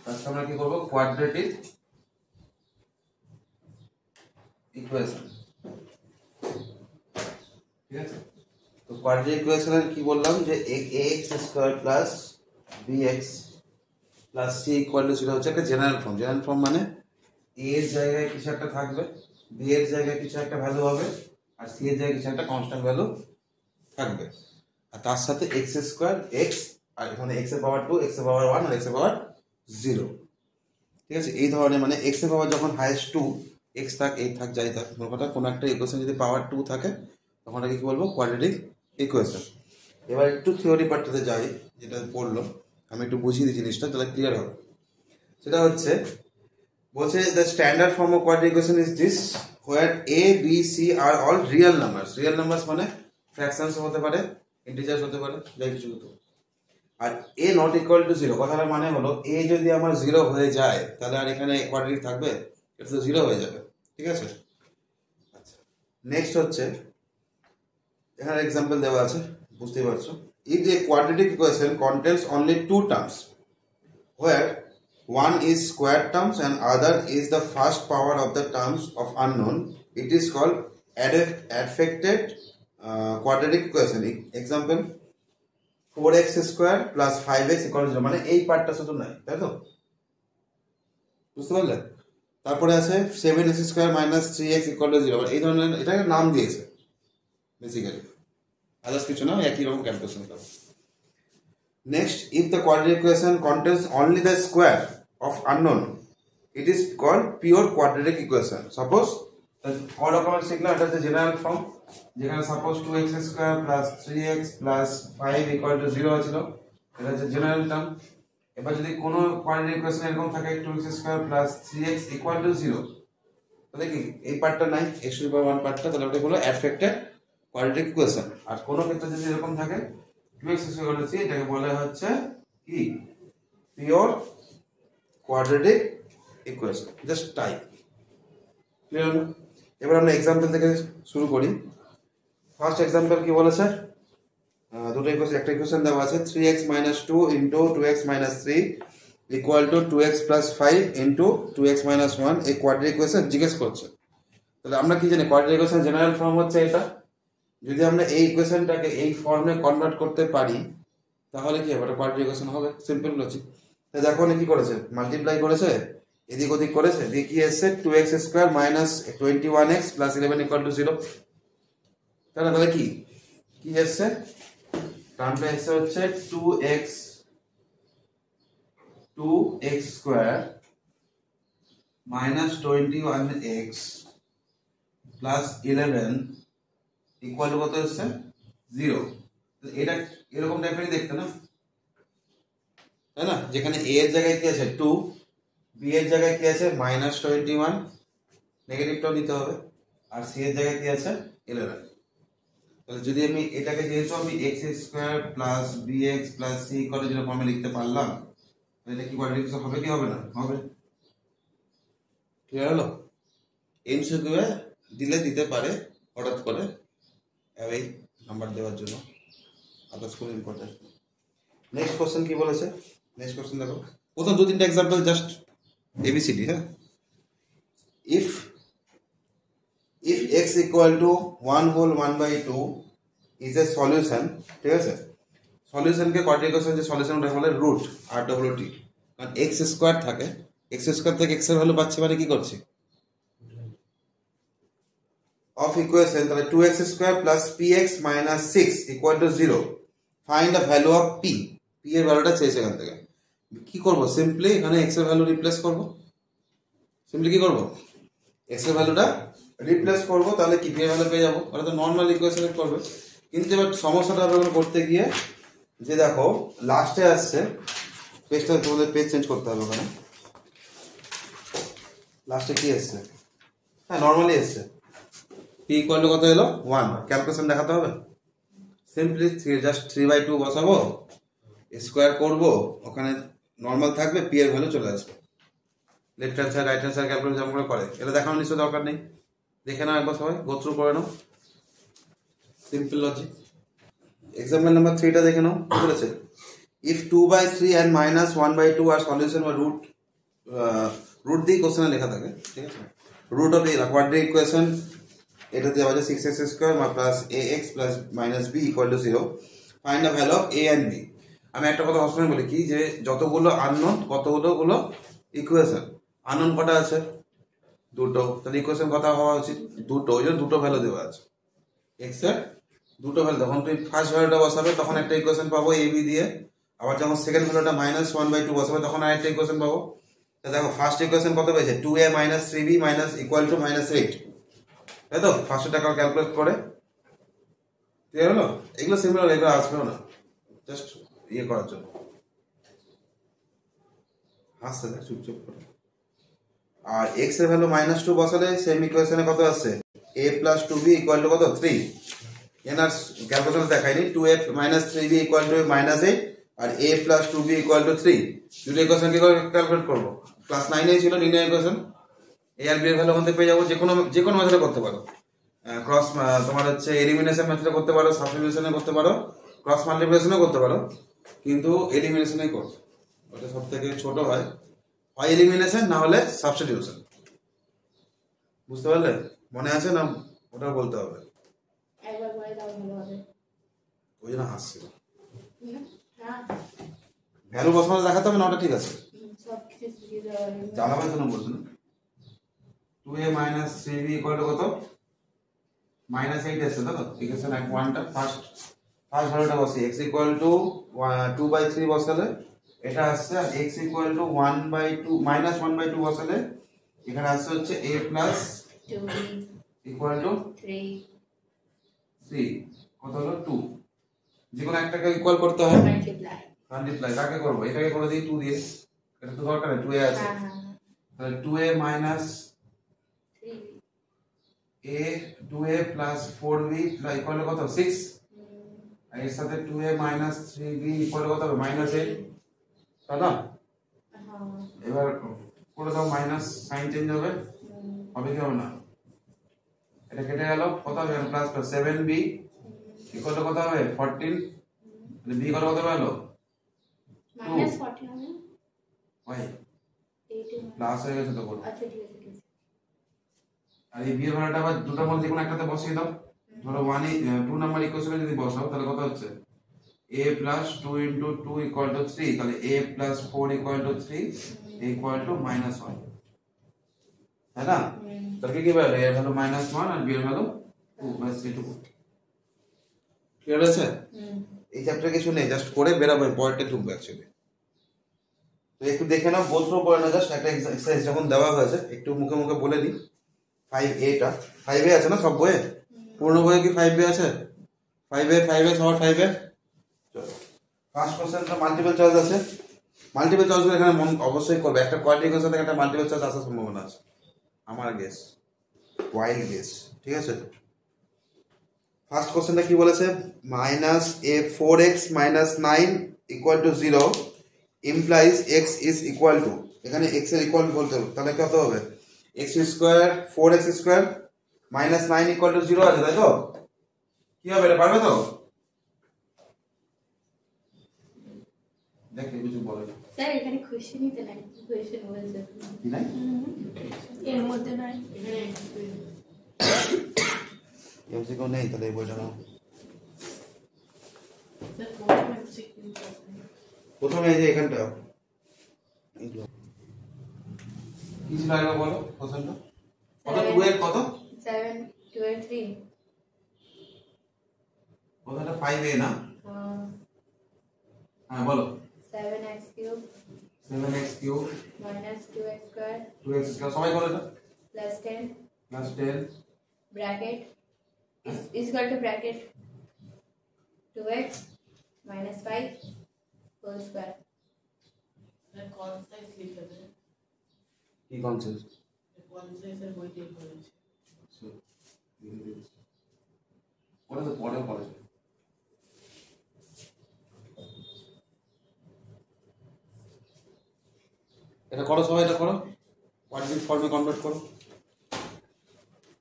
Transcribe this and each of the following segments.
আজকে আমরা কি করব কোয়াড্রেটিক ইকুয়েশন। ঠিক আছে, তো কোয়াড্রেটিক ইকুয়েশনের কি বললাম যে ax square plus bx plus c equal to 0 হচ্ছে একটা জেনারেল ফর্ম। জেনারেল ফর্ম মানে a এর জায়গায় কিছু একটা থাকবে, b এর জায়গায় কিছু একটা ভ্যালু হবে, আর c এর জায়গায় কিছু একটা কনস্ট্যান্ট ভ্যালু থাকবে, আর তার সাথে x স্কয়ার x, আর এখানে x এর পাওয়ার 2, x এর পাওয়ার 1 আর x এর পাওয়ার 0। ঠিক আছে, এই ধরনের মানে x এর পাওয়ার যখন হাইয়েস্ট 2, x থাক এই থাক যাই থাক, কথা কোনো একটা ইকুয়েশন যদি পাওয়ার 2 থাকে তখন এটাকে কি বলবো কোয়াড্রেটিক ইকুয়েশন। এবার একটু থিওরি পার্টটাতে যাই, যেটা পড়লো আমি একটু বুঝিয়ে দিই জিনিসটা, তাহলে ক্লিয়ার হবে। সেটা হচ্ছে বলছে the standard form of quadratic equation is this where a b c are all real numbers. Real numbers মানে ফ্র্যাকশনস হতে পারে, ইন্টিজার্স হতে পারে, যাই কিছু হতো। আর a নট ইকুয়াল টু 0 কথাটার মানে হলো a যদি আমার 0 হয়ে যায় তাহলে আর এখানে কোয়াড্রেটিক থাকবে, এটা তো 0 হয়ে যাবে। ঠিক আছে, আচ্ছা নেক্সট হচ্ছে এখানে এক্সাম্পল দেওয়া আছে, বুঝতেই পারছো। if the quadratic equation contains only two terms where one is square terms and other is the first power of the terms of unknown, it is called affected quadratic equation. Example 4x square plus 5x equal to 0, মানে এই পার্টটা শুধু নাই, তাই তো? বুঝতে পারলে? তারপরে আছে 7x square minus 3x equal to 0, এই ধরনের এটাকে নাম দিয়েছে বেসিক্যালি, আদার্স কিছু না, একই রকম ক্যালকুলেশন করব। Next, if the quadratic equation contains only the square of unknown, it is called pure quadratic equation. Suppose all রকমের শিখলাম, এটা হচ্ছে জেনারেল ফর্ম, যেখানে suppose 2x square plus 3x plus 5 equal to 0 ছিল, এটা হচ্ছে জেনারেল টার্ম। এবার যদি কোনো কোয়াড্রেটিক ইকুয়েশন এরকম থাকে 2x square plus 3x equal to 0, তাহলে কি এই পার্টটা নাই, x টু দি পাওয়ার 1 পার্টটা, তাহলে ওটা হলো অ্যাফেক্টেড কোয়াড্রেটিক ইকুয়েশন। আর কোনো ক্ষেত্রে যদি এরকম থাকে 2x ইকুয়াল টু 3, এটাকে বলা হচ্ছে কি pure quadratic equation, just type. Clear হলো? এবার আমরা এক্সাম্পল থেকে শুরু করি। ফার্স্ট এক্সাম্পল কি বলেছে, দুটো ইকুয়েশন, একটা ইকুয়েশন দেওয়া আছে 3x minus 2 into 2x minus 3 equal to 2x plus 5 into 2x minus 1, এই কোয়াড্রেটিক ইকুয়েশন জিজ্ঞেস করছে। তাহলে আমরা কি জানি কোয়াড্রেটিক ইকুয়েশন জেনারেল ফর্ম হচ্ছে এটা। যদি আমরা এই ইকুয়েশনটাকে এই ফর্মে কনভার্ট করতে পারি তাহলে কি হবে, এটা কোয়াড্রেটিক ইকুয়েশন হবে, সিম্পল লজিক। তাই দেখো কি করেছে, মাল্টিপ্লাই করেছে, এদিক ওদিক করেছে, দিয়ে কি এসছে 2x square minus 21x plus 11 equal to 0। তাহলে কি কি এসছে, টার্মটা এসছে হচ্ছে 2x square minus 21x plus 11 equal to কত এসছে 0। এটা এরকম টাইপেরই দেখতে না, তাই না? যেখানে a এর জায়গায় কি আছে 2, b এর জায়গায় কি আছে মাইনাস 21, নেগেটিভটাও নিতে হবে, আর c এর জায়গায় কি আছে 11। তাহলে যদি আমি এটাকে যেহেতু আমি x square plus bx plus c equal to 0 ফর্মে লিখতে পারলাম, তাহলে কি কোয়াড্রেটিক হবে কি হবে না? হবে। ক্লিয়ার হলো? এমসিকিউ দিলে দিতে পারে হঠাৎ করে এই নাম্বার দেওয়ার জন্য, আদার্স খুব ইম্পর্টেন্ট। নেক্সট কোশ্চেন কি বলেছে, নেক্সট কোশ্চেন দেখো, প্রথম দু তিনটা এক্সাম্পল জাস্ট এবিসিডি। হ্যাঁ, if x equal to 1 whole 1/2 is a solution, ঠিক আছে, সলিউশনকে কোয়াড্রেটিক ইকুয়েশন যে সলিউশন ওটা বলে রুট RWT, কারণ x স্কয়ার থাকে, x স্কয়ার থেকে x এর ভ্যালু পাচ্ছি মানে কি করছি of equation, তাহলে 2x square plus px minus 6 equal to 0, find the value of p। p এর ভ্যালুটা চেয়েছে এখান থেকে। কি করব, সিম্পলি এখানে x এর ভ্যালু রিপ্লেস করব, সিম্পলি কি করব x এর ভ্যালুটা রিপ্লেস করব, তাহলে কি p এর ভ্যালু পেয়ে যাব। ওটা তো নরমাল ইকুয়েশনে করবে, কিন্তু এবার সমস্যাটা হবে করতে গিয়ে যে দেখো লাস্টে আসছে, পেজটা তোমাদের পেজ চেঞ্জ করতে হবে, ওখানে লাস্টে কি আসছে, হ্যাঁ নরমালি আসছে p ইকুয়াল টু কত এলো 1, ক্যালকুলেশন দেখাতে হবে। সিম্পলি জাস্ট 3/2 বসাবো, স্কোয়ার করব, ওখানে নরমাল থাকবে, p এর ভ্যালু চলে আসবে। Left hand side right hand side calculation যেমন করে এটা দেখানোর নিশ্চয় দরকার নেই, দেখে নাও একবার সবাই, গো থ্রু করে নাও, সিম্পল লজিক। এক্সাম্পল নাম্বার 3টা দেখে নাও, কি বলেছে, if 2/3 and minus 1/2 are solution or root root দিয়ে কোশ্চেনে লেখা থাকে, ঠিক আছে। Root of the quadratic equation এটা দেওয়া আছে 6x square plus ax plus minus b equal to 0। Find the value of a and b। আমি একটা কথা সবসময় বলি কি, যে যতগুলো আননোন কতগুলো ইকুয়েশন। আননোন কটা আছে? দুটো। তাহলে ইকুয়েশন কত হওয়া উচিত? দুটো। ওই জন্য দুটো ভ্যালু দেওয়া আছে এক্স এর, দুটো ভ্যালু। যখন তুমি ফার্স্ট ভ্যালুটা বসাবে তখন একটা ইকুয়েশন পাবো a b দিয়ে, আবার যখন সেকেন্ড ভ্যালুটা -1/2 বসাবে তখন আরেকটা ইকুয়েশন পাবো। দেখো ফার্স্ট ইকুয়েশন কত পেয়েছে? 2a - 3b ইকুয়াল টু -8, তাই তো? ফার্স্ট টাকা ক্যালকুলেট করে ক্লিয়ার হলো। এগুলো সিমিলার, এগুলো আসবেও না, জাস্ট ইয়ে করার জন্য। হাসছে না, চুপচাপ করে। আর x এর ভ্যালু -2 বসালে সেম ইকুয়েশনে কত আসছে? a + 2b ইকুয়াল টু কত? 3। এনার ক্যালকুলেশন দেখাইনি। 2a - 3b ইকুয়াল টু -8 আর a + 2b ইকুয়াল টু 3। দুটো ইকুয়েশন কি করে ক্যালকুলেট করব? ক্লাস 9 এ ছিল লিনিয়ার ইকুয়েশন। a আর b এর ভ্যালু আমাদের পেয়ে যাবো। যে কোনো মেথডে করতে পারো। ক্রস তোমার হচ্ছে এলিমিনেশন মেথডে করতে পারো, সাবস্টিটিউশনে করতে পারো, ক্রস মাল্টিপ্লিকেশনে করতে পারো, কিন্তু এলিমিনেশনেই করো, ওটা সবথেকে ছোট হয়। হয় এলিমিনেশন, না হলে সাবস্টিটিউশন। বুঝতে পারলে? মনে আছে না? ওটা বলতে হবে। একবার বলে দাও ভালো হবে। ওই জন্য হাসছিল। ভ্যালু বসানো দেখাতে হবে না, ওটা ঠিক আছে। সব কিছু শিখিয়ে দেওয়া হবে। জ্বালাবার জন্য বলছো না। 2a - 3b ইকুয়াল টু কত? -8 এসছে তো? ইকুয়েশন 1টা ফার্স্ট ভ্যালুটা বসি x ইকুয়াল টু 2/3 বসালে এটা আসছে, আর x ইকুয়াল টু 1/2 -1/2 বসালে এখানে আসছে হচ্ছে a plus 2b equal to 3 কত হলো? 2। যে কোনো একটাকে ইকুয়াল করতে হয়, মাল্টিপ্লাই। কাকে করব? এটাকে করে দিই 2 দিয়ে। এটা তো দরকার নেই, 2a আছে। তাহলে 2a - 2a plus 4b equal to কত? 6। আর এর সাথে 2a - 3b ইকুয়াল টু কত হবে? -8, তাই না? এবার করে দাও, মাইনাস সাইন চেঞ্জ হবে, হবে কি হবে না? এটা কেটে গেল, কত হবে? প্লাস 7b ইকুয়াল টু কত হবে? 14। তাহলে b কত হলো? -14 হবে। ওই 18 প্লাস হয়ে গেছে তো বল। আচ্ছা ঠিক আছে, ঠিক আছে। আর এই b এর ভ্যালুটা আবার দুটোর মধ্যে কোনো একটাতে বসিয়ে দাও। ধরো 2 নাম্বার ইকুয়েশনে যদি বসাও তাহলে কত হচ্ছে? a + 2 * 2 = 3। তাহলে a + 4 = 3 ইকুয়াল টু -1, তাই না? তাহলে কি হবে? a এর ভ্যালু -1 আর b এর ভ্যালু 2, বাস এটুকু। ক্লিয়ার আছে? এই চ্যাপ্টার কিছু নেই, জাস্ট করে বেরাবো, পয়েন্টে ঢুকবে অ্যাকচুয়ালি। তো একটু দেখে নাও, গোল থ্রু করে নাও। জাস্ট একটা এক্সারসাইজ যখন দেওয়া হয়েছে একটু মুখে মুখে বলে দিই। 5a 5a আছে না সব বইয়ে? পূর্ণ বইয়ে কি 5a আছে? 5a সবার 5a। চলো ফার্স্ট কোশ্চেনটা মাল্টিপল চয়েস আছে। মাল্টিপল চয়েস এখানে মন অবশ্যই করবে। একটা কোয়াড্রেটিক ইকুয়েশন থেকে একটা মাল্টিপল চয়েস আসার সম্ভাবনা আছে, আমার গেস, ওয়াইল্ড গেস, ঠিক আছে। ফার্স্ট কোশ্চেনটা কি বলেছে? -a4x - 9 = 0 implies x is equal to, এখানে x এর ইকুয়াল বলতে হবে। তাহলে কত হবে? x², 4x² -9 = 0 আছে, তাই তো? কি হবে? এটা পারবে তো? দেখে কিছু বলে স্যার এখানে কোশ্চেনই তো নাই, কোশ্চেন বলছে কি নাই? এর মধ্যে নাই। এমসিকিউ নেই, তাহলে এই বইটা নাও। প্রথমে এই যে এখানটা কি ছিল আগে বলো কোশ্চেনটা? কত? 2 এর কত? 7 2 এর 3। কোথাটা 5a না? হ্যাঁ বলো। 7x³ 7x³ -2x² 2x² সবাই বলো এটা। +10 +10 bracket is equal to bracket 2x - 5 whole square। कौन सा इसलिए कर रहे हैं? কি কনসেপ্ট? कौन सा इसे वही देख रहे हैं? ওটা তো পরে কলেজ। এটা করো সবাই, এটা করো, কোয়াড্রেটিক ফর্মে কনভার্ট করো,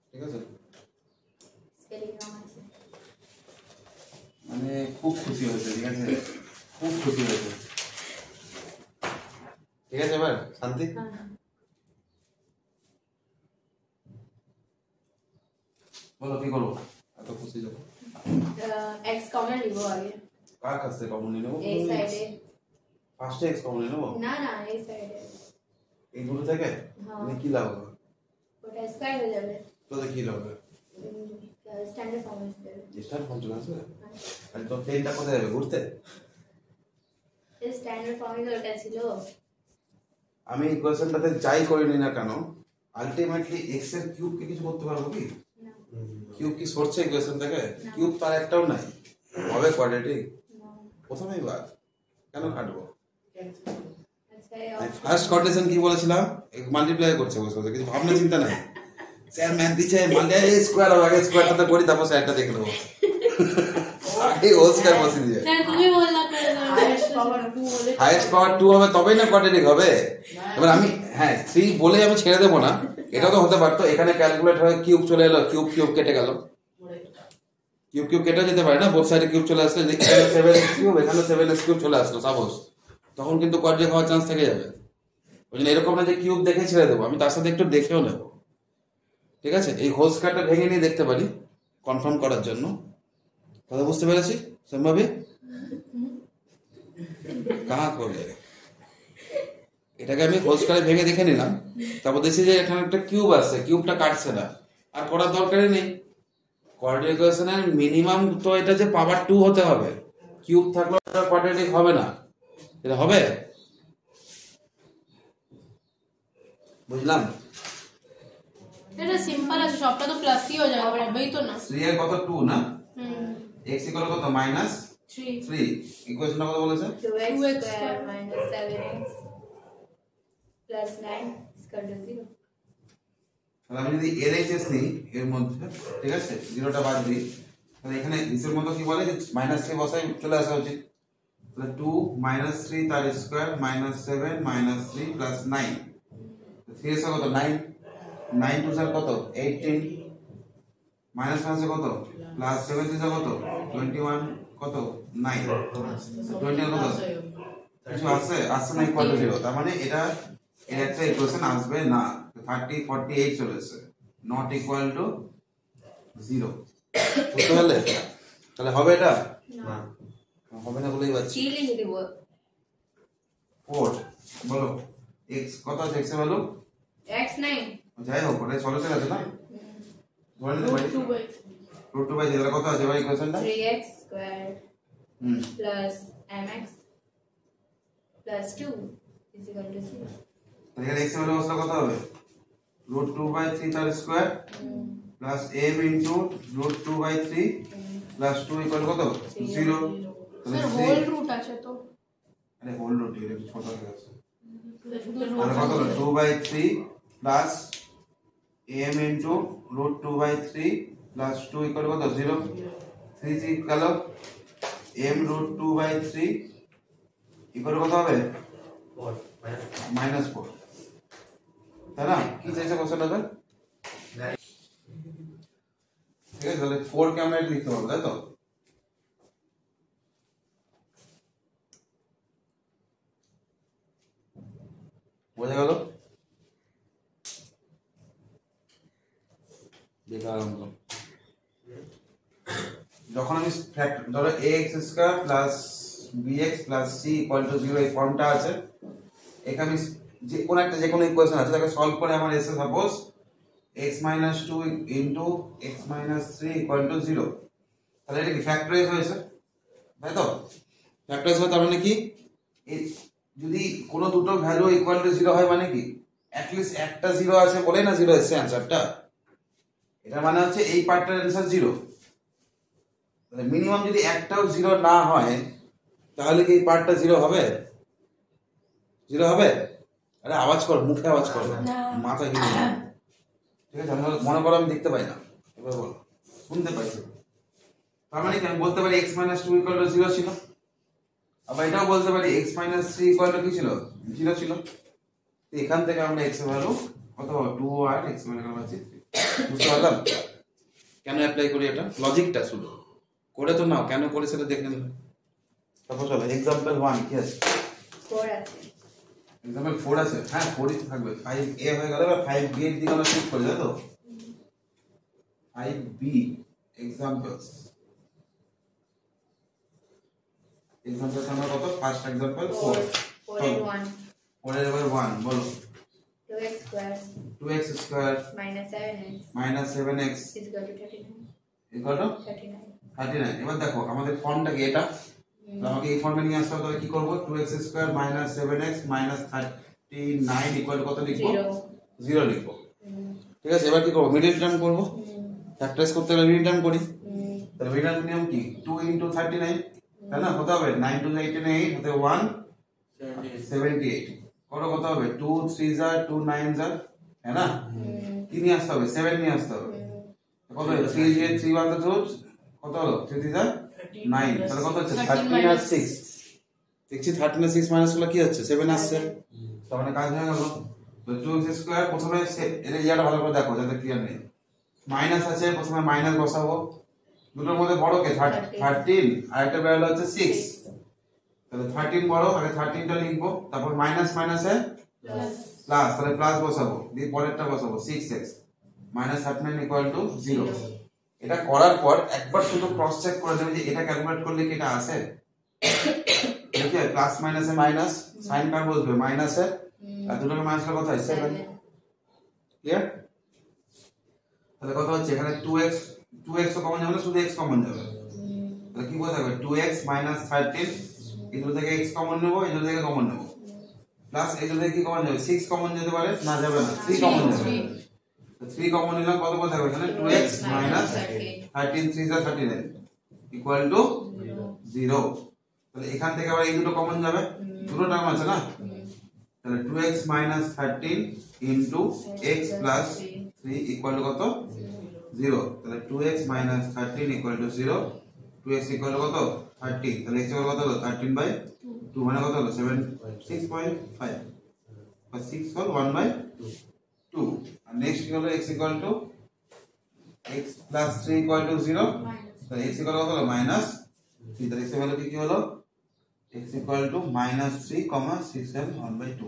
ঠিক আছে? স্পেলিং রং আছে মানে খুব খুশি হয়েছে, ঠিক আছে, খুব খুশি হয়েছে। ঠিক আছে এবার শান্তি? বলো কি করবো? এত খুশি যাবো এক্স কমন নিব আগে। কার কাছ থেকে কমন নিয়ে নেবো? এই সাইডে ফার্স্টে এক্স কমন নিয়ে নেবো? না না এই সাইডে এই দুটো থেকে হ্যাঁ। মানে কি লাভ হবে? ওটা স্কয়ার হয়ে যাবে। তোদের কি লাভ হবে? স্ট্যান্ডার্ড ফর্ম আসবে। স্টার ফর্ম চলে আসবে? আর তো প্লেনটা কোথায় যাবে ঘুরতে? এই স্ট্যান্ডার্ড ফর্মে তো ওটা ছিল। আমি ইকুয়েশনটাতে যাই করিনি না কেন আলটিমেটলি এক্স এর কিউব কে কিছু করতে পারবো কি? না কিউব কি সরছে ইকুয়েশন থেকে? কিউব তার একটাও নাই, হবে কোয়াড্রেটিক? না প্রথমেই বাদ, কেন কাটবো? আচ্ছা আমি ফার্স্ট কন্ডিশন কি বলেছিলাম? মাল্টিপ্লাই করছে বসে বসে, কিছু ভাবনা চিন্তা নাই। স্যার ম্যাথ দিচ্ছে মাল্টিপ্লাই স্কোয়ার হবে, আগে স্কোয়ারটাতে করি তারপর স্যারটা দেখে নেবো। আগে ও স্কোয়ার বসে দিয়ে স্যার তুমি বললা হাইয়েস্ট পাওয়ার 2 হলে হাইয়েস্ট পাওয়ার 2 হবে তবেই না কোয়াড্রেটিক হবে। এবার আমি হ্যাঁ 3 বলে আমি ছেড়ে দেবো না, এটা তো হতে পারতো। এখানে ক্যালকুলেট হয়ে কিউব চলে এলো, কিউব কিউব কেটে গেল, কিউব কিউব কেটে যেতে পারে না, বোথ সাইডে কিউব চলে আসলে এখানে 7x কিউব এখানে 7x কিউব চলে আসলো সাপোজ, তখন কিন্তু কোয়াড্রেটিক হওয়ার চান্স থেকে যাবে। ওই জন্য এরকম না যে কিউব দেখে ছেড়ে দেবো, আমি তার সাথে একটু দেখেও নেব। ঠিক আছে, এই হোল স্কয়ারটা ভেঙে নিয়ে দেখতে পারি কনফার্ম করার জন্য। কথা বুঝতে পেরেছি সম্ভাবী? কাহা করলে এটাকে আমি হোল স্কয়ারে ভেঙে দেখে নিলাম, তারপর দেখছি যে এখানে একটা কিউব আছে, কিউবটা কাটছে না, আর করার দরকারই নেই। কোয়াড্রেটিক ইকুয়েশনের মিনিমাম তো এটা যে পাওয়ার 2 হতে হবে, কিউব থাকলে কোয়াড্রেটিক হবে না। এটা হবে? বুঝলাম। এটা সিম্পল আছে, সবটা তো প্লাসই হয়ে যাবে, হবেই তো না। 3 এর কত 2 না, x ইকুয়াল কত থ্রি -3। ইকুয়েশনটা কত বলেছে? 2x square minus 7x plus 9 is equal to 0. তাহলে আমি যদি LHS নিই এর মধ্যে, ঠিক আছে, জিরোটা বাদ দিই, তাহলে এখানে নিচের মতো কি বলে যে -3 বসাই চলে আসা উচিত। তাহলে 2 - 3 তার স্কয়ার -7 -3 প্লাস 9, 3 এর কত 9, 9 টু স্যার কত 18, মাইনাস মাইনাসে কত প্লাস 7 টু কত 21, কত 9, 21 কত কিছু আছে আসছে না, ইকুয়াল টু 0। তার মানে এটা এর একটা ইকুয়েশন আসবে না, 30 48 চলে এসেছে, নট ইকুয়াল টু 0। বুঝতে পারলে? তাহলে হবে এটা না হবে না বলেই পাচ্ছি। কি লিখে দেব? 4 বলো x কত আছে, x এর ভ্যালু x 9 যাই হোক ওটা সলিউশন আছে না, ধরে নিতে পারি √2/3 তাহলে কত আছে ভাই ইকুয়েশনটা? 3x square plus mx plus 2 is equal to 0. এখানে x এর ভ্যালু আসলে কত হবে? √2/3 তার square plus m into √2/3 plus 2 equal কত 0। স্যার হোল রুট আছে তো, আরে হোল রুট এটা একটু ছোট হয়ে গেছে, শুধু তাহলে কত হলো 2/3 plus m into √2/3 plus 2 equal কত 0। 3 3 গেল, m √2/3 ইকুয়াল কত হবে -4, তাই না? কি চাইছে কোশ্চেনটা? ঠিক আছে, তাহলে 4 কে আমরা লিখতে পারবো, তাই তো? বোঝা গেল? বেকার অঙ্ক। যখন আমি ধরো ax square plus bx plus c equal to 0 এই ফর্মটা আছে, এখানে যে কোনো ইকুয়েশন আছে তাকে সলভ করে আমার এসে suppose x - 2 into x - 3 equal to 0। তাহলে এটা কি ফ্যাক্টরাইজ হয়েছে, তাই তো? ফ্যাক্টরাইজ হয় তার মানে কি, যদি কোনো দুটো ভ্যালু ইকুয়াল টু 0 হয় মানে কি অ্যাট লিস্ট একটা 0 আছে বলে না 0 এসছে অ্যানসারটা। এটা মানে হচ্ছে এই পার্টটার অ্যানসার 0। তাহলে মিনিমাম যদি একটাও 0 না হয় তাহলে কি এই পার্টটা 0 হবে? 0 হবে? আরে আওয়াজ কর, মুখে আওয়াজ কর, মাথা হিলে। ঠিক আছে, মনে করো আমি দেখতে পাই না, এবার বল শুনতে পাইছি। তার মানে কি আমি বলতে পারি x - 2 ইকুয়াল টু 0 ছিল, আবার এটাও বলতে পারি x - 3 ইকুয়াল টু কি ছিল 0 ছিল। তো এখান থেকে আমরা x এর ভ্যালু কত 2 আর x এর ভ্যালু পাচ্ছি 3। বুঝতে পারলাম কেন অ্যাপ্লাই করি এটা? লজিকটা শুধু করে তো নাও, কেন করে সেটা দেখে নিলাম। তারপর চলো এক্সাম্পল 1 কি আছে? 4 আছে এক্সাম্পল 4 আছে, হ্যাঁ 4 ই থাকবে। 5a হয়ে গেল, এবার 5b এর দিকে আমরা শিফট করি, তাই তো? 5b এক্সাম্পলস আমরা কত? ফার্স্ট এক্সাম্পল 4 4 and 1 4 এর এবার 1 বলো। 2x square 2x square minus 7x minus 7x is equal to 39 equal to 39 39। এবার দেখো আমাদের ফর্মটা কি এটা, তো আমাকে এই ফর্মে নিয়ে আসতে হবে। তাহলে কি করব? 2x square minus 7x minus 39 equal to কত লিখবো? 0 লিখবো। ঠিক আছে, এবার কি করব? মিডল টার্ম করব। ফ্যাক্টরাইজ করতে গেলে মিডল টার্ম করি। তাহলে মিডল টার্ম নিয়ম কি? 2 ইনটু 39, তাই না? কত হবে? 9 টু 89 হতে 178 কত হবে? 2 3 যা 2 9 যা, है ना? কি নিয়ে আসতে হবে? 7 নিয়ে আসতে হবে। কত হবে? 3 যে 3 1 তো কত হলো? 3 3 যা 9, তাহলে কত হচ্ছে? 13 আর 6 দেখছি 13 আর 6 মাইনাস হলো কি হচ্ছে? 7 আসছে। তার মানে কাজ হয়ে গেল। তো 2x স্কয়ার প্রথমে এর ইয়াটা ভালো করে দেখো যাতে ক্লিয়ার নেই। মাইনাস আছে, প্রথমে মাইনাস বসাবো। দুটোর মধ্যে বড় কে? 13 আর একটা বেরোলো হচ্ছে 6। তাহলে 13 বড়, আগে 13টা লিখবো, তারপর মাইনাস মাইনাসে প্লাস, তাহলে প্লাস বসাবো, দিয়ে পরেরটা বসাবো 6x মাইনাস 39 ইকুয়াল টু 0। এটা করার পর একবার শুধু ক্রস চেক করে দেবে যে এটা ক্যালকুলেট করলে কি এটা আসে। ঠিক আছে, প্লাস মাইনাসে মাইনাস, সাইন কার বসবে মাইনাসে, আর দুটোকে মাইনাস করলে কত হয়? 7। ক্লিয়ার? তাহলে কত হচ্ছে এখানে 2x তো কমন যাবে না, শুধু x কমন যাবে। তাহলে কি বলতে হবে? 2x মাইনাস 13, এই দুটো থেকে x কমন নেব, এই দুটো থেকে কমন নেব, প্লাস এই দুটো থেকে কি কমন যাবে? 6 কমন যেতে পারে না, যাবে না, 3 কমন যাবে। তো 3 কমন নিলাম, কত বলতে হবে এখানে? 2x মাইনাস 13 3 যা 39 ইকুয়াল টু 0। তাহলে এখান থেকে আবার এই দুটো কমন যাবে, দুটো টার্ম আছে না, তাহলে 2x minus 13 into x plus 3 equal to কত? 0। তাহলে 2x minus 13 equal to 0, 2x equal to কত? 13। তাহলে x ইকুয়াল কত হলো? 13/2 মানে কত হলো? 6.5 বা 6 হল 1/2। আর নেক্সট কি হলো? x equal to x plus 3 equal to 0, তাহলে x ইকুয়াল কত হলো? -3। তাহলে x এর ভ্যালু কি হলো? x equal to -3, 6 and 1/2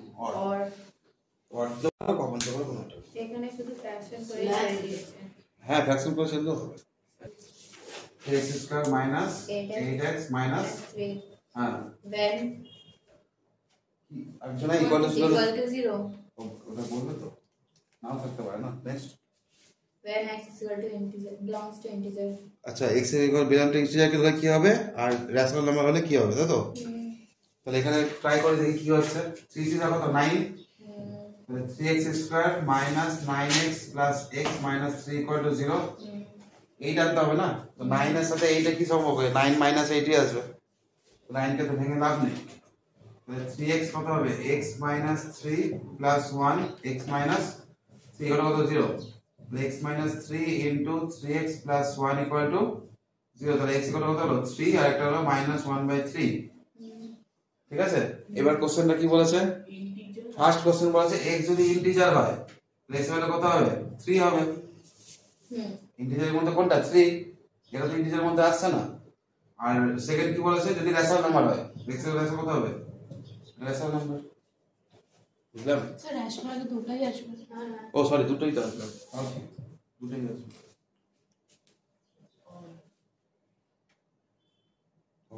or তো কমন যাবে কোনটা? এখানে শুধু ফ্র্যাকশন করে দিয়েছে। হ্যাঁ, ফ্র্যাকশন করে সেটা হবে। x square minus 8x minus 3 হ্যাঁ when আচ্ছা ইকুয়াল টু equal to 0 ওটা বলবে তো, নাও থাকতে পারে না। Next when x is equal to integer belongs to integer আচ্ছা x এর ইকুয়াল বিলং টু ইন্টিজার কে কি হবে, আর রেশনাল নাম্বার হলে কি হবে, তাই তো? তাহলে এখানে ট্রাই করে দেখি কি হচ্ছে। 3 3 কত? 9, তাহলে 3x square minus 9x plus x minus 3 equal to 0। 8 আনতে হবে না, তো 9 এর সাথে 8 এর কি সম্পর্ক? 9 মাইনাস 8 ই আসবে, 9 কে তো ভেঙে লাভ নেই। তাহলে 3x কত হবে? x minus 3 plus 1 x minus 3 কত 0, তাহলে x minus 3 into 3x plus 1 equal to 0। তাহলে x কত হলো? 3 আর একটা হলো -1/3। ঠিক আছে, এবার কোশ্চেনটা কি বলেছে? ফার্স্ট কোশ্চেন বলেছে x যদি ইন্টিজার হয় তাহলে x এর ভ্যালু কত হবে? 3 হবে। ইন্টিজারের মধ্যে কোনটা? 3, এটা তো ইন্টিজারের মধ্যে আসছে না। আর সেকেন্ড কি বলেছে? যদি রেশনাল নাম্বার হয়, x এর ভ্যালু কত হবে? Rational number. বুঝলাম? স্যার রেশনাল তো দুটোই আসবে। ও সরি, দুটোই তো আসবে। ওকে, দুটোই আসবে।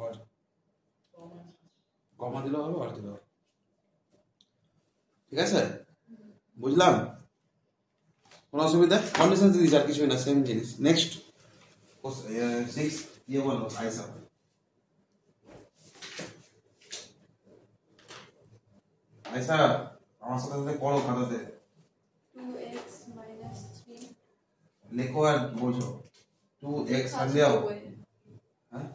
আর কমা দিলেও হবে, আর দিলেও হবে। ঠিক আছে, বুঝলাম? কোনো অসুবিধা? কন্ডিশন দিয়েছি, আর কিছুই না, সেম জিনিস। নেক্সট 6 ইয়ে বলো আইসা। আইসা আমার সাথে সাথে পড়ো খাতাতে, 2x minus 3 লেখো আর বোঝো। 2x সামনে যাও। হ্যাঁ,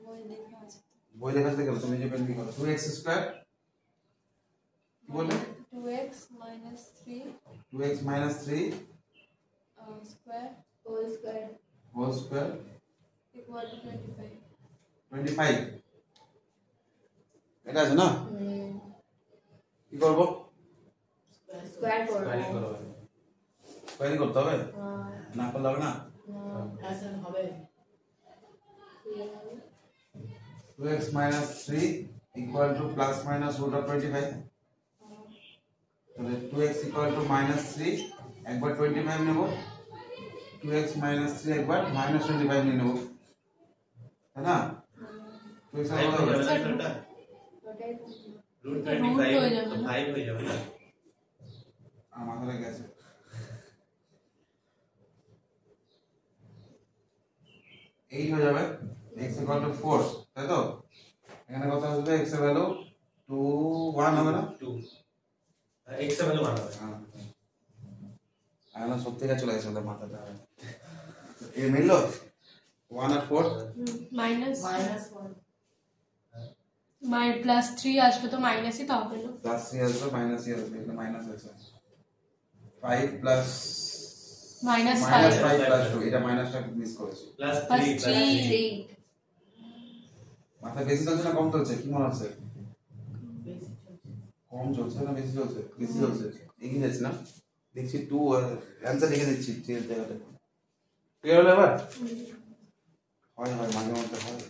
বই লেখা আছে। বই লেখা থেকে তুমি যে পেন কি করো? 2x স্কয়ার কি বললে? 2x minus 3 2x minus 3 square whole square whole square equal to 25. 25 এটা আছে না? কি করব? square করব স্কয়ারই করতে হবে, না করলে হবে না। ऐसा হবে 2x minus 3 equal to plus minus root of 25 equal to -3 একবার 25 নেব, 2x - 3 একবার -25 নিয়ে নেব, তাই না? 2x ফাইভ কত হয়ে হবে? যাবে না এটা? ওটাই রুট root 25 হয়ে যাবে তো না? 5 হয়ে যাবে না? মাথা লেগে গেছে। 8 হয়ে যাবে, x ইকুয়াল টু 4, তাই তো? এখানে কত আসবে? x এর ভ্যালু 2 1 হবে না? 2 x এর ভ্যালু 1 হবে। এখন সত্যি কাজ চলে গেছে ওদের মাথাটা। এ মিললো 1 আর 4 মাইনাস -1 প্লাস 3 আসবে তো মাইনাসই তো হবে না? প্লাস 3 আসবে মাইনাস 3 আসবে, এটা মাইনাস আছে 5 প্লাস মাইনাস মাইনাস 5 5 প্লাস 2, এটা মাইনাসটা মিস করেছি। Plus Plus 3 three। 3 মাথা বেশি চলছে না কম চলছে, কি মনে হচ্ছে? কম চলছে না বেশি চলছে? বেশি চলছে, এগিয়ে যাচ্ছে না? দেখছি 2 অ্যান্সার লিখে দিচ্ছি 3 এর জায়গাটা। ক্লিয়ার হলো এবার? হয় হয় মাঝে মধ্যে হয়।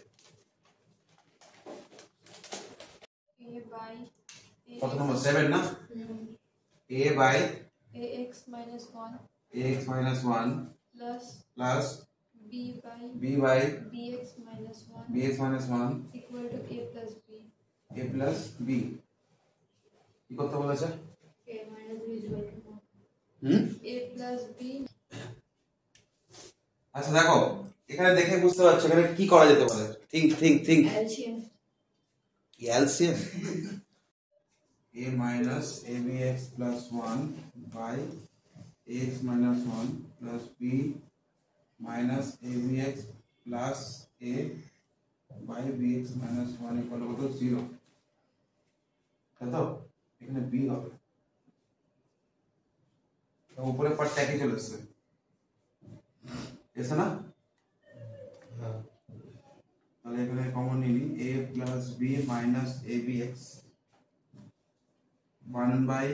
a by কত নম্বর 7 না? a by ax minus 1 ax minus 1 plus plus b by b by bx minus 1 bx minus 1 equal to a plus b. a plus b কি করতে বলেছে? a minus b is equal to a plus b আচ্ছা দেখো এখানে দেখে বুঝতে পারছো এখানে কি করা যেতে পারে। Think LCM LCM a minus abx plus 1 by ax minus 1 plus b minus abx plus a by bx minus 1 equal to 0, তাই তো? এখানে b হবে, তো উপরে পার্টটা একই চলে এসছে, এসে না? হ্যাঁ তাহলে এখানে কমন নিয়ে নিই a plus b minus abx 1 by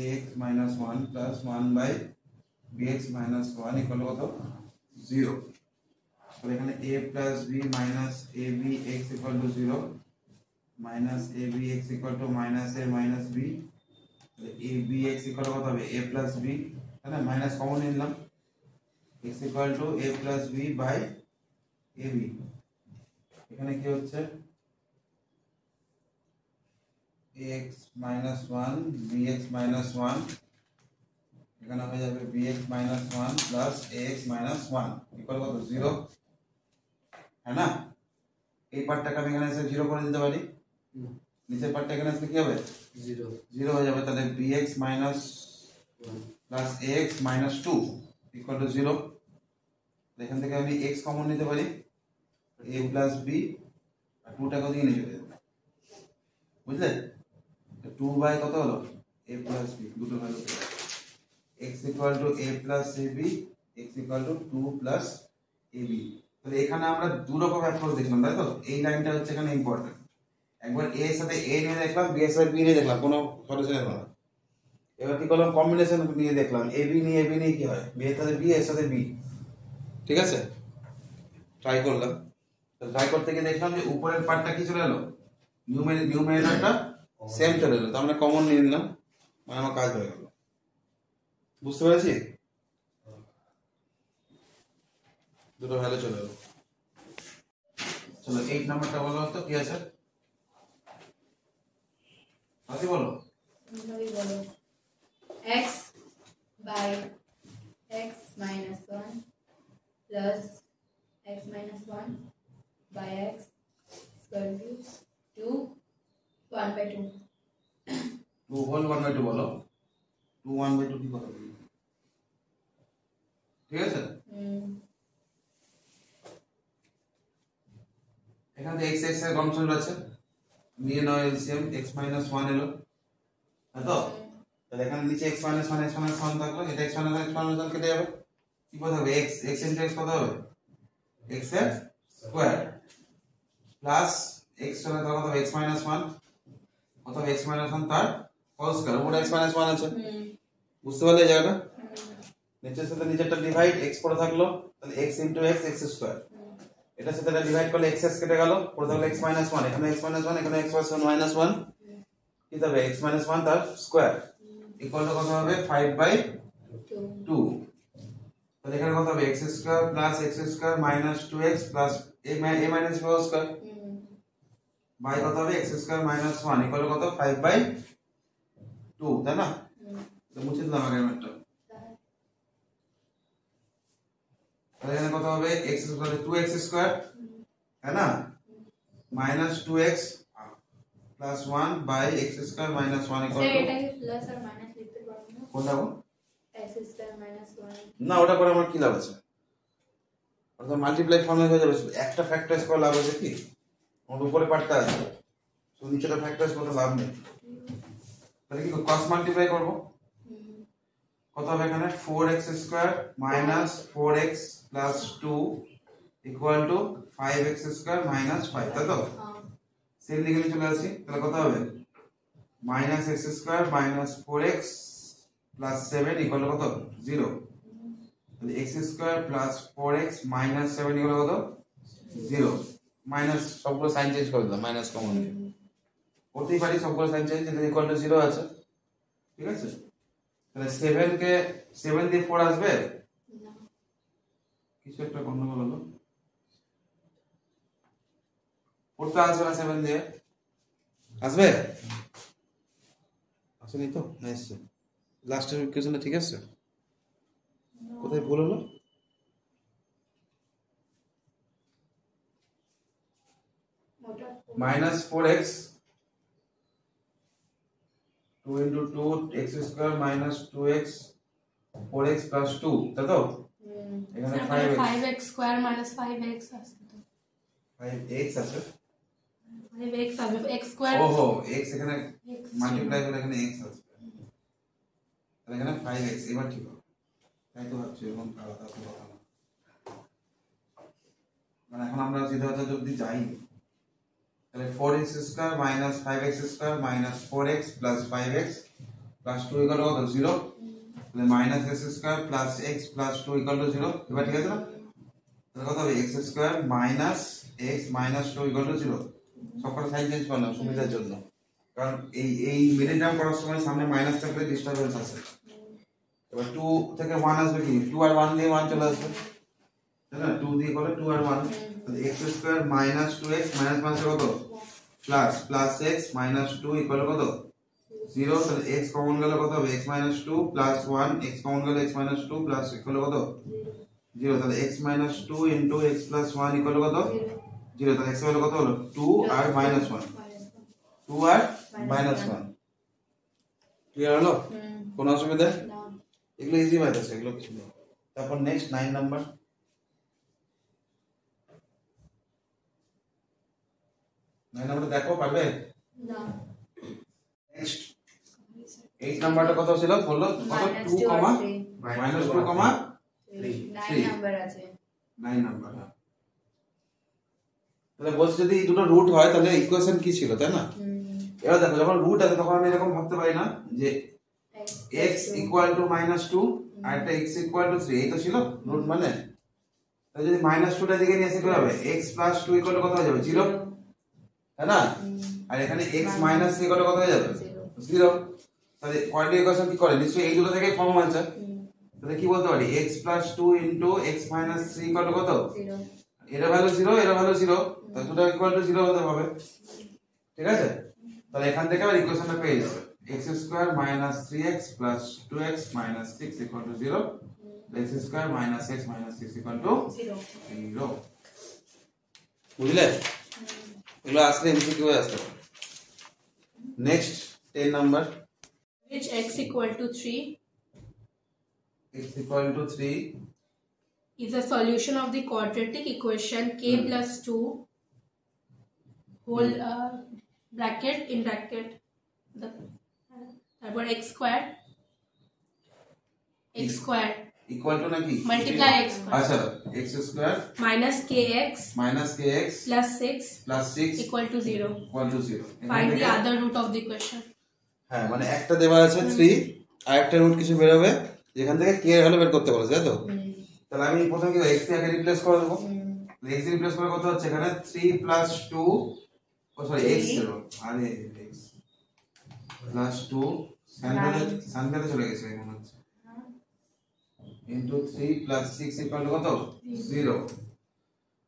ax minus 1 plus 1 by bx minus 1 equal to কত? 0। তাহলে এখানে a plus b minus abx equal to 0 minus abx equal to minus a minus b, তাহলে abx equal to কত হবে? a plus b, তাই না? Minus common নিলাম, x equal to a plus b by ab। এখানে কি হচ্ছে? ax minus 1 bx minus 1, এখানে হয়ে যাবে bx minus 1 plus ax minus 1 equal কত? 0, হ্যাঁ না? এই পার্টটাকে আমি এখানে এসে 0 করে দিতে পারি, নিচের পার্টটা এখানে আসলে কি হবে? 0 হয়ে যাবে, তাহলে bx minus plus ax minus 2 equal to 0। এখান থেকে আমি x কমন নিতে পারি, a plus b আর 2টাকে দিয়ে নিয়ে চলে যাবে, বুঝলে? 2 বাই কত হলো? a plus b, দুটো value x equal to a plus ab, x equal to 2 plus ab। তাহলে এখানে আমরা দু রকম অ্যাপ্রোচ দেখলাম, তাই তো? এই লাইনটা হচ্ছে এখানে ইম্পর্টেন্ট। একবার a এর সাথে a নিয়ে দেখলাম, b এর সাথে b নিয়ে দেখলাম, কোনো সলিউশন হলো না। এবার কি করলাম? কম্বিনেশন নিয়ে দেখলাম, ab নিয়ে কি হয়? b এর সাথে b এর সাথে b, ঠিক আছে? ট্রাই করলাম, তো ট্রাই করতে গিয়ে দেখলাম যে উপরের পার্টটা কি চলে এলো? নিউমেরেটরটা সেম চলে এলো, তো আমরা কমন নিয়ে নিলাম, মানে আমার কাজ হয়ে গেল। বুঝতে পেরেছি? দুটো ভ্যালু চলে এলো। চলো 8 নাম্বারটা বলো তো কি আছে? আছি বলো। ভাবে বলো x by x minus 1 plus x minus 1 by x equal to 1 by 2 2 whole 1/2 বলো। 2 1/2 কি করবে? ঠিক আছে? এখানে x x এর কনস্ট্যান্ট আছে, নিয়ে নাও এলসিএম, x minus 1 এলো, তাই তো? তাহলে এখানে নিচে x minus 1 থাকলো, এটা x minus 1 কেটে যাবে, কি কত হবে? x into x কত হবে? x এর স্কয়ার প্লাস x চলে কত হবে? x minus 1 কত হবে? x minus 1 তার হোল স্কয়ার, উপরে x minus 1 আছে, বুঝতে পারলে এই জায়গাটা? নিচের সাথে নিচেরটা ডিভাইড, x পড়ে থাকলো, তাহলে x into x x square, এটার সাথে এটা ডিভাইড করলে x s কেটে গেল, পড়ে থাকলো x minus 1, এখানে x minus 1, এখানে x minus 1 কি হবে? x minus 1 তার স্কয়ার, ইকুয়াল টু কত হবে 5/2 2 তাহলে এখানে কত হবে x square plus x square minus 2x plus a minus b square by কত হবে x square minus 1 equal to কত 5/2 তাই না তো মুছে দিলাম আগের ম্যাথটা তাহলে এখানে কত হবে x স্কয়ার 2x স্কয়ার তাই না minus 2x plus 1 by x square minus 1 equal to এটাকে প্লাস আর মাইনাস লিখতে পারবো না কোনটা গো x স্কয়ার মাইনাস 1 না ওটা করে আমার কি লাভ আছে অর্থাৎ মাল্টিপ্লাই ফর্মে হয়ে যাবে একটা ফ্যাক্টরাইজ করে লাভ আছে কি আমাদের উপরে পার্টটা আছে তো নিচেটা ফ্যাক্টরাইজ করতে লাভ নেই তাহলে কি cos মাল্টিপ্লাই করব কত হবে এখানে 4x square minus 4x plus 2 equal to 5x square minus 5 তাই তো সেম দিকে চলে আসি তাহলে কত হবে minus x square minus 4x plus 7 equal কত 0 তাহলে x square plus 4x minus 7 equal কত 0 মাইনাস সবগুলো সাইন চেঞ্জ করে দিলাম মাইনাস কমন নিয়ে করতেই পারি সবগুলো সাইন চেঞ্জ যেটা ইকুয়াল টু 0 আছে ঠিক আছে তাহলে 7 কে 7 দিয়ে 4 আসবে না কিছু একটা গন্ডগোল হলো পড়তে আসবে না 7 দিয়ে আসবে আসেনি তো না এসছে লাস্টের ইকুয়েশনটা ঠিক আছে কোথায় ভুল হলো মোটা minus 4x 2 into 2 x square minus 2x 4x plus 2 তাই তো এখানে 5x 5x square minus 5x আসছে তো 5x আছে 5x আসবে x স্কয়ার ওহো x এখানে x মাল্টিপ্লাই করে এখানে x আছে তাহলে এখানে 5x এবার ঠিক হবে তাই তো ভাবছি এরকম আলাদা কোনো কথা না মানে এখন আমরা সিধা কথা যদি যাই তাহলে 4x square minus 5x square minus 4x plus 5x plus 2 equal কত 0 তাহলে minus x square plus x plus 2 equal to 0 এবার ঠিক আছে না তাহলে কত হবে x square minus x minus 2 equal to 0 সবকটা সাইন চেঞ্জ করলাম সুবিধার জন্য কারণ এই মিডিল টার্ম করার সময় সামনে মাইনাস থাকলে ডিস্টারবেন্স আছে এবার 2 থেকে 1 আসবে কি 2 আর 1 দিয়ে 1 চলে আসবে তাই না 2 দিয়ে করলে 2 আর 1 তাহলে x square minus 2x minus minus কত plus plus x minus 2 equal কত 0 তাহলে x কমন গেল কত হবে x minus 2 plus 1 x common গেল x মাইনাস 2 প্লাস ইকুয়াল কত 0 তাহলে x minus 2 into x plus 1 equal কত 0 তাহলে x এর ভ্যালু কত হলো 2 আর মাইনাস 1 2 আর মাইনাস 1 ক্লিয়ার হলো কোন অসুবিধা না এগুলো ইজি ম্যাথ আছে এগুলো কিছু নেই তারপর নেক্সট 9 নাম্বার 9 নাম্বার দেখো পারবে না নেক্সট 8 নাম্বারটা কত ছিল বললো কত 2 কমা মাইনাস 2 কমা 9 নাম্বার আছে 9 নাম্বার তাহলে বলছি যদি এই দুটো রুট হয় তাহলে ইকুয়েশন কি ছিল তাই না এবার দেখো যখন রুট আছে তখন আমি এরকম ভাবতে পারি না যে x ইকুয়াল টু মাইনাস 2 আর একটা x ইকুয়াল টু 3 এই তো ছিল রুট মানে তাহলে যদি মাইনাস 2 টা দিকে নিয়ে আসি কি হবে x প্লাস 2 ইকুয়াল টু কত হয়ে যাবে 0 তাই না আর এখানে x মাইনাস 3 ইকুয়াল টু কত হয়ে যাবে 0 তাহলে কোয়াড্রেটিক ইকুয়েশন কি করে নিশ্চয়ই এই দুটো থেকে ফর্ম আছে তাহলে কি বলতে পারি x plus 2 into x minus 3 equal to কত 0 এর ভ্যালু 0 এর ভ্যালু 0 তাহলে দুটো ইকুয়াল টু 0 হতে হবে ঠিক আছে তাহলে এখান থেকে আমরা ইকুয়েশনটা পেয়ে যাব x square minus 3x plus 2x minus 6 equal to 0 x square minus x minus 6 equal to 0 বুঝলে এগুলো আসলে এমসিকিউ এ আসবে next 10 number which x equal to 3 x equal to 3 is a solution of the quadratic equation k plus 2 whole bracket in bracket the তারপর x square equal to নাকি multiply x square আচ্ছা x square minus kx minus kx plus 6 plus 6 equal to 0 equal to 0 find the other root of the equation হ্যাঁ মানে একটা দেওয়া আছে 3 আর একটা root কিছু বের হবে যেখান থেকে k এর ভ্যালু বের করতে বলেছে তাই তো তাহলে আমি প্রথমে কি x কে আগে রিপ্লেস করে দেব x রিপ্লেস করে কত হচ্ছে এখানে 3 প্লাস 2 ও সরি x ছিল আরে x প্লাস 2 সানভ্যালে চলে গেছে মনে হচ্ছে ইন্টু 3 প্লাস 6 ইকুয়াল টু কত 0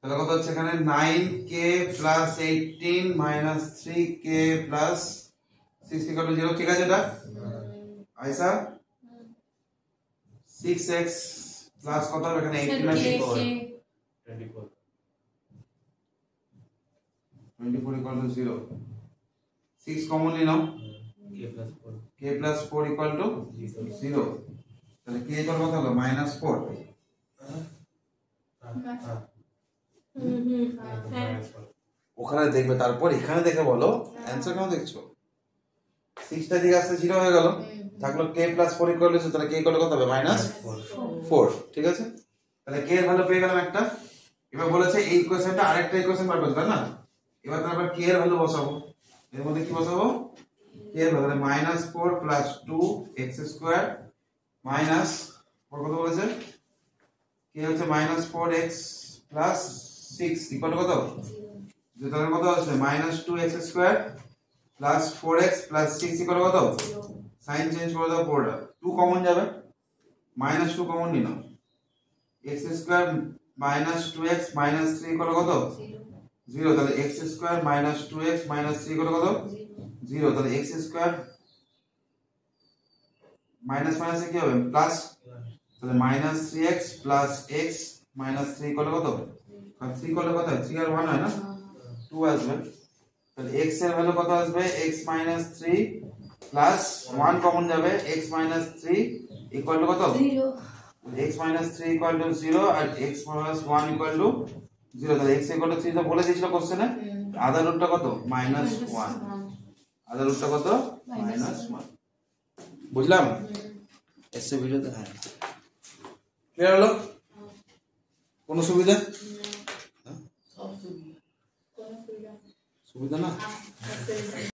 তাহলে কত হচ্ছে এখানে 9k plus 18 minus 3k plus 6 equal to 0 ঠিক আছে এটা আইসা 6x প্লাস কত হবে এখানে 18 minus 24 24 equal to 0 6 commonly now k plus 4 k plus 4 equal to 0 তাহলে k ইকুয়াল কত হলো -4 ওখানে দেখবে তারপর এখানে দেখে বলো অ্যানসার কেন দেখছো 6 টা দিকে আসতে 0 হয়ে গেল থাকলো k plus 4 equal to তাহলে k ইকুয়াল কত হবে -4 ঠিক আছে তাহলে k এর ভ্যালু পেয়ে গেলাম একটা এবার বলেছে এই ইকুয়েশনটা আরেকটা ইকুয়েশন বার করতে না এবার তারপর k এর ভ্যালু বসাবো এর মধ্যে কি বসাবো k এর value -4 plus 2x square minus কত বলেছে k হচ্ছে -4x plus 6 ইকুয়াল কত যে তাহলে কত আসবে -2x square plus 4x plus 6 equal কত সাইন চেঞ্জ করে দাও পুরোটা 2 কমন যাবে -2 কমন নিন x square -2x -3 ইকুয়াল কত 0 তাহলে x square -2x -3 ইকুয়াল কত 0 তাহলে x square মাইনাস মাইনাসে কি হবে প্লাস তাহলে -3x plus x -3 ইকুয়াল কত আর 3 কত 3 আর 1 হয় না 2 আসবে তাহলে x এর ভ্যালু কত আসবে x - 3 প্লাস 1 কমন যাবে x - 3 ইকুয়াল টু কত 0 x - 3 ইকুয়াল টু 0 আর x - 1 ইকুয়াল টু 0 তাহলে x ইকুয়াল টু 3 তো বলে দিয়েছিল কোশ্চেনে আদার রুটটা কত -1 আদার রুটটা কত -1 বুঝলাম এসে ভিডিওতে হ্যাঁ ক্লিয়ার হলো কোনো সুবিধা কোনো সুবিধা সুবিধা না আসলে